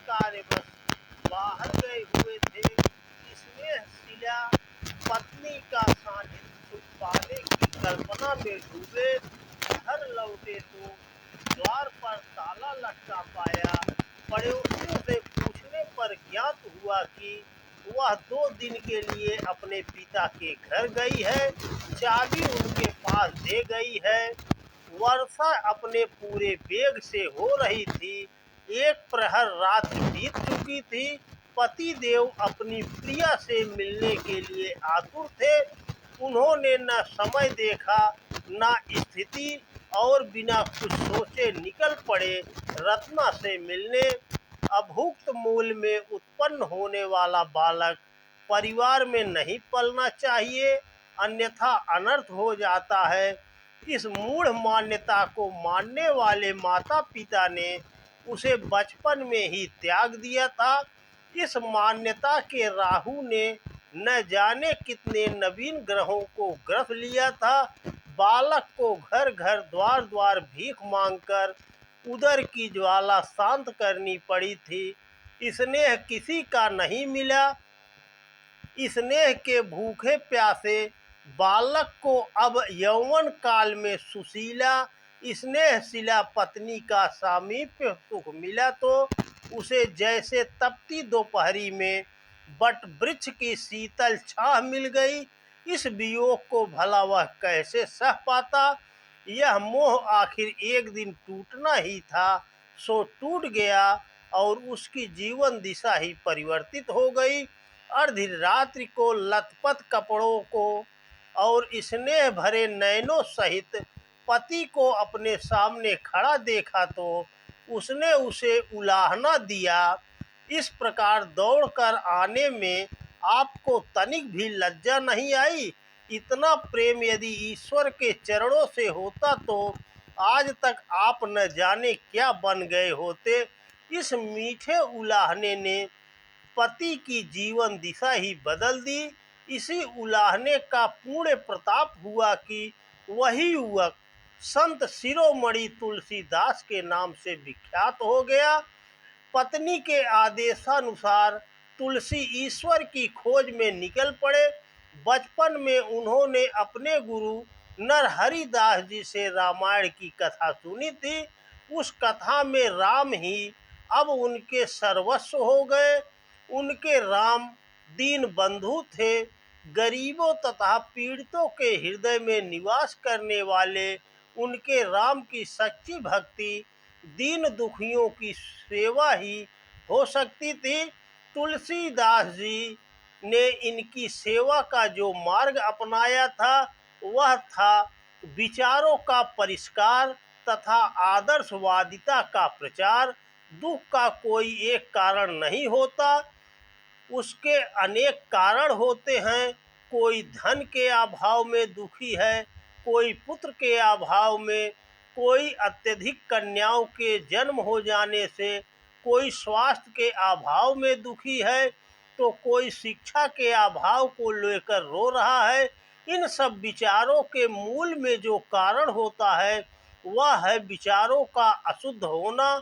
कार्यवश बाहर गए हुए थे। स्नेहशिला पत्नी का सानिध्य सुख पाने की कल्पना में डूबे। घर लौटे तो द्वार पर ताला लटका पाया। पड़ोसियों से पूछने पर ज्ञात हुआ कि वह 2 दिन के लिए अपने पिता के घर गई है। चाबी उनके पास दे गई है। वर्षा अपने पूरे वेग से हो रही थी। एक प्रहर रात्रि बीत चुकी थी। पति देव अपनी प्रिया से मिलने के लिए आतुर थे। उन्होंने न समय देखा न स्थिति और बिना कुछ सोचे निकल पड़े रत्ना से मिलने। अभुक्त मूल में उत्पन्न होने वाला बालक परिवार में नहीं पलना चाहिए, अन्यथा अनर्थ हो जाता है। इस मूढ़ मान्यता को मानने वाले माता पिता ने उसे बचपन में ही त्याग दिया था। इस मान्यता के राहु ने न जाने कितने नवीन ग्रहों को ग्रस लिया था। बालक को घर घर द्वार द्वार भीख मांगकर उदर की ज्वाला शांत करनी पड़ी थी। स्नेह किसी का नहीं मिला। स्नेह के भूखे प्यासे बालक को अब यौवन काल में सुशीला स्नेहशिला पत्नी का सामीप्य सुख मिला तो उसे जैसे तपती दोपहरी में बट वृक्ष की शीतल छाह मिल गई। इस वियोग को भला वह कैसे सह पाता। यह मोह आखिर एक दिन टूटना ही था, सो टूट गया और उसकी जीवन दिशा ही परिवर्तित हो गई। अर्धरात्रि को लथपथ कपड़ों को और स्नेह भरे नयनों सहित पति को अपने सामने खड़ा देखा तो उसने उसे उलाहना दिया। इस प्रकार दौड़कर आने में आपको तनिक भी लज्जा नहीं आई। इतना प्रेम यदि ईश्वर के चरणों से होता तो आज तक आप न जाने क्या बन गए होते। इस मीठे उलाहने ने पति की जीवन दिशा ही बदल दी। इसी उलाहने का पूर्ण प्रताप हुआ कि वही युवक संत शिरोमणि तुलसीदास के नाम से विख्यात हो गया। पत्नी के आदेशानुसार तुलसी ईश्वर की खोज में निकल पड़े। बचपन में उन्होंने अपने गुरु नरहरिदास जी से रामायण की कथा सुनी थी। उस कथा में राम ही अब उनके सर्वस्व हो गए। उनके राम दीन बंधु थे। गरीबों तथा पीड़ितों के हृदय में निवास करने वाले उनके राम की सच्ची भक्ति दीन दुखियों की सेवा ही हो सकती थी। तुलसीदास जी ने इनकी सेवा का जो मार्ग अपनाया था वह था विचारों का परिष्कार तथा आदर्शवादिता का प्रचार। दुख का कोई एक कारण नहीं होता, उसके अनेक कारण होते हैं। कोई धन के अभाव में दुखी है, कोई पुत्र के अभाव में, कोई अत्यधिक कन्याओं के जन्म हो जाने से, कोई स्वास्थ्य के अभाव में दुखी है, तो कोई शिक्षा के अभाव को लेकर रो रहा है। इन सब विचारों के मूल में जो कारण होता है वह है विचारों का अशुद्ध होना।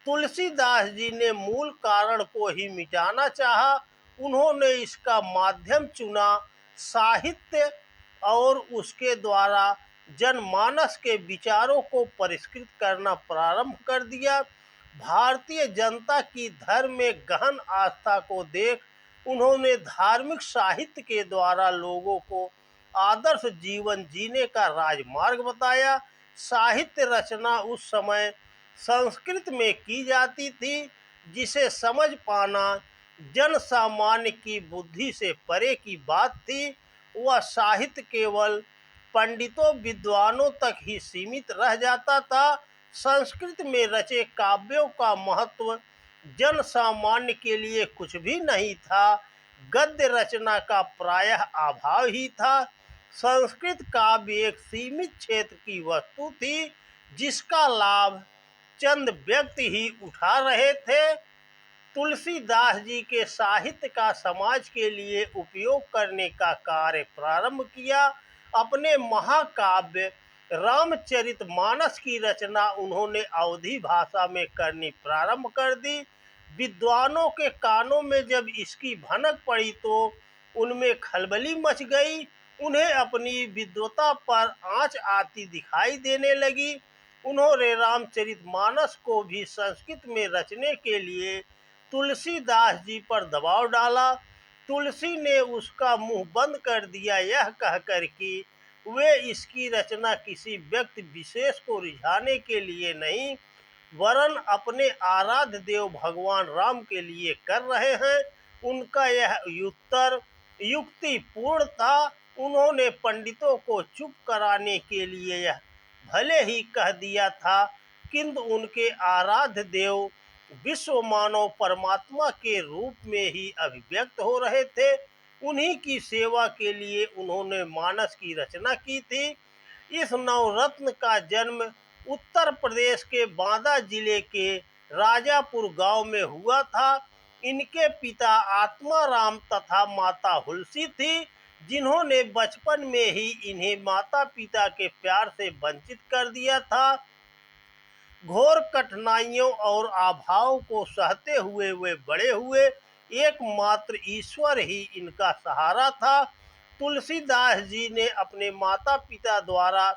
तुलसीदास जी ने मूल कारण को ही मिटाना चाहा। उन्होंने इसका माध्यम चुना साहित्य और उसके द्वारा जनमानस के विचारों को परिष्कृत करना प्रारंभ कर दिया। भारतीय जनता की धर्म में गहन आस्था को देख उन्होंने धार्मिक साहित्य के द्वारा लोगों को आदर्श जीवन जीने का राजमार्ग बताया। साहित्य रचना उस समय संस्कृत में की जाती थी, जिसे समझ पाना जन सामान्य की बुद्धि से परे की बात थी। वह साहित्य केवल पंडितों विद्वानों तक ही सीमित रह जाता था। संस्कृत में रचे काव्यों का महत्व जन सामान्य के लिए कुछ भी नहीं था। गद्य रचना का प्रायः अभाव ही था। संस्कृत काव्य एक सीमित क्षेत्र की वस्तु थी, जिसका लाभ चंद व्यक्ति ही उठा रहे थे। तुलसीदास जी के साहित्य का समाज के लिए उपयोग करने का कार्य प्रारंभ किया। अपने महाकाव्य रामचरितमानस की रचना उन्होंने अवधी भाषा में करनी प्रारंभ कर दी। विद्वानों के कानों में जब इसकी भनक पड़ी तो उनमें खलबली मच गई। उन्हें अपनी विद्वता पर आंच आती दिखाई देने लगी। उन्होंने रामचरितमानस को भी संस्कृत में रचने के लिए तुलसीदास जी पर दबाव डाला। तुलसी ने उसका मुंह बंद कर दिया, यह कहकर कि वे इसकी रचना किसी व्यक्ति विशेष को रिझाने के लिए नहीं वरन अपने आराध्य देव भगवान राम के लिए कर रहे हैं। उनका यह उत्तर युक्तिपूर्ण था। उन्होंने पंडितों को चुप कराने के लिए यह भले ही कह दिया था, किंतु उनके आराध्य देव विश्व मानव परमात्मा के रूप में ही अभिव्यक्त हो रहे थे। उन्हीं की सेवा के लिए उन्होंने मानस की रचना की थी। इस नवरत्न का जन्म उत्तर प्रदेश के बांदा जिले के राजापुर गांव में हुआ था। इनके पिता आत्माराम तथा माता हुलसी थी, जिन्होंने बचपन में ही इन्हें माता पिता के प्यार से वंचित कर दिया था। घोर कठिनाइयों और अभाव को सहते हुए वे बड़े हुए। एकमात्र ईश्वर ही इनका सहारा था। तुलसीदास जी ने अपने माता पिता द्वारा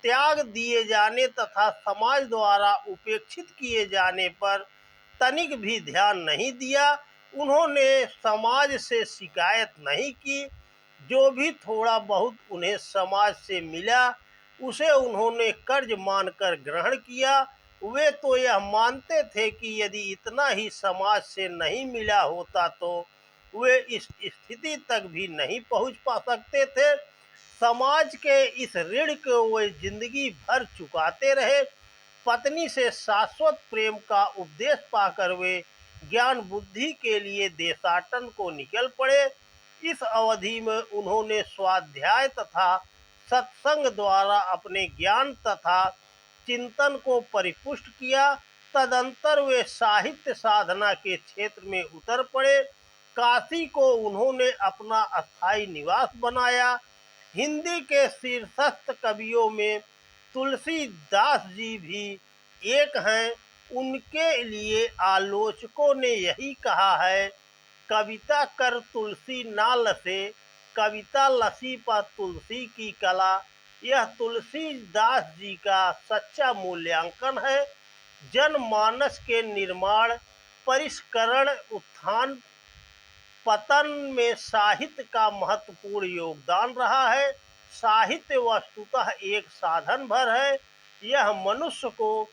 त्याग दिए जाने तथा समाज द्वारा उपेक्षित किए जाने पर तनिक भी ध्यान नहीं दिया। उन्होंने समाज से शिकायत नहीं की। जो भी थोड़ा बहुत उन्हें समाज से मिला उसे उन्होंने कर्ज मानकर ग्रहण किया। वे तो यह मानते थे कि यदि इतना ही समाज से नहीं मिला होता तो वे इस स्थिति तक भी नहीं पहुंच पा सकते थे। समाज के इस ऋण को वे जिंदगी भर चुकाते रहे। पत्नी से शाश्वत प्रेम का उपदेश पाकर वे ज्ञान बुद्धि के लिए देशाटन को निकल पड़े। इस अवधि में उन्होंने स्वाध्याय तथा सत्संग द्वारा अपने ज्ञान तथा चिंतन को परिपुष्ट किया। तदंतर वे साहित्य साधना के क्षेत्र में उतर पड़े। काशी को उन्होंने अपना अस्थायी निवास बनाया। हिंदी के शीर्षस्थ कवियों में तुलसीदास जी भी एक हैं। उनके लिए आलोचकों ने यही कहा है, कविता कर तुलसी ना लसे, कविता लसी पर तुलसी की कला। यह तुलसीदास जी का सच्चा मूल्यांकन है। जनमानस के निर्माण, परिष्करण, उत्थान पतन में साहित्य का महत्वपूर्ण योगदान रहा है। साहित्य वस्तुतः एक साधन भर है। यह मनुष्य को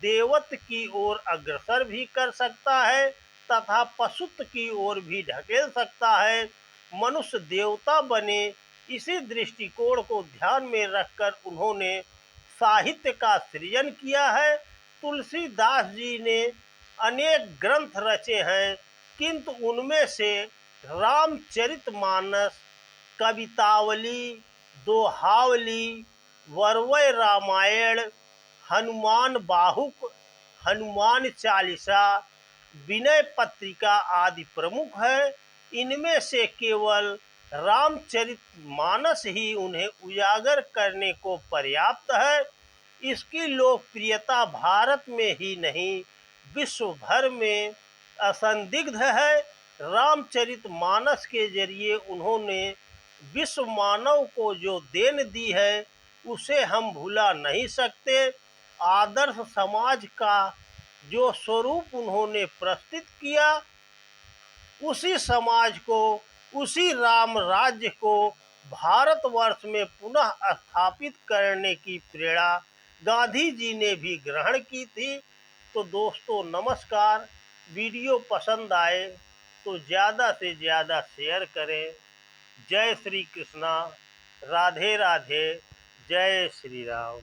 देवत्व की ओर अग्रसर भी कर सकता है तथा पशुत्व की ओर भी ढकेल सकता है। मनुष्य देवता बने, इसी दृष्टिकोण को ध्यान में रखकर उन्होंने साहित्य का सृजन किया है। तुलसीदास जी ने अनेक ग्रंथ रचे हैं, किंतु उनमें से रामचरितमानस, कवितावली, दोहावली, वरवय रामायण, हनुमान बाहुक, हनुमान चालीसा, विनय पत्रिका आदि प्रमुख है। इनमें से केवल रामचरितमानस ही उन्हें उजागर करने को पर्याप्त है। इसकी लोकप्रियता भारत में ही नहीं विश्व भर में असंदिग्ध है। रामचरितमानस के जरिए उन्होंने विश्व मानव को जो देन दी है उसे हम भुला नहीं सकते। आदर्श समाज का जो स्वरूप उन्होंने प्रस्तुत किया, उसी समाज को, उसी राम राज्य को भारतवर्ष में पुनः स्थापित करने की प्रेरणा गांधी जी ने भी ग्रहण की थी। तो दोस्तों नमस्कार। वीडियो पसंद आए तो ज़्यादा से ज़्यादा शेयर करें। जय श्री कृष्णा, राधे राधे, जय श्री राम।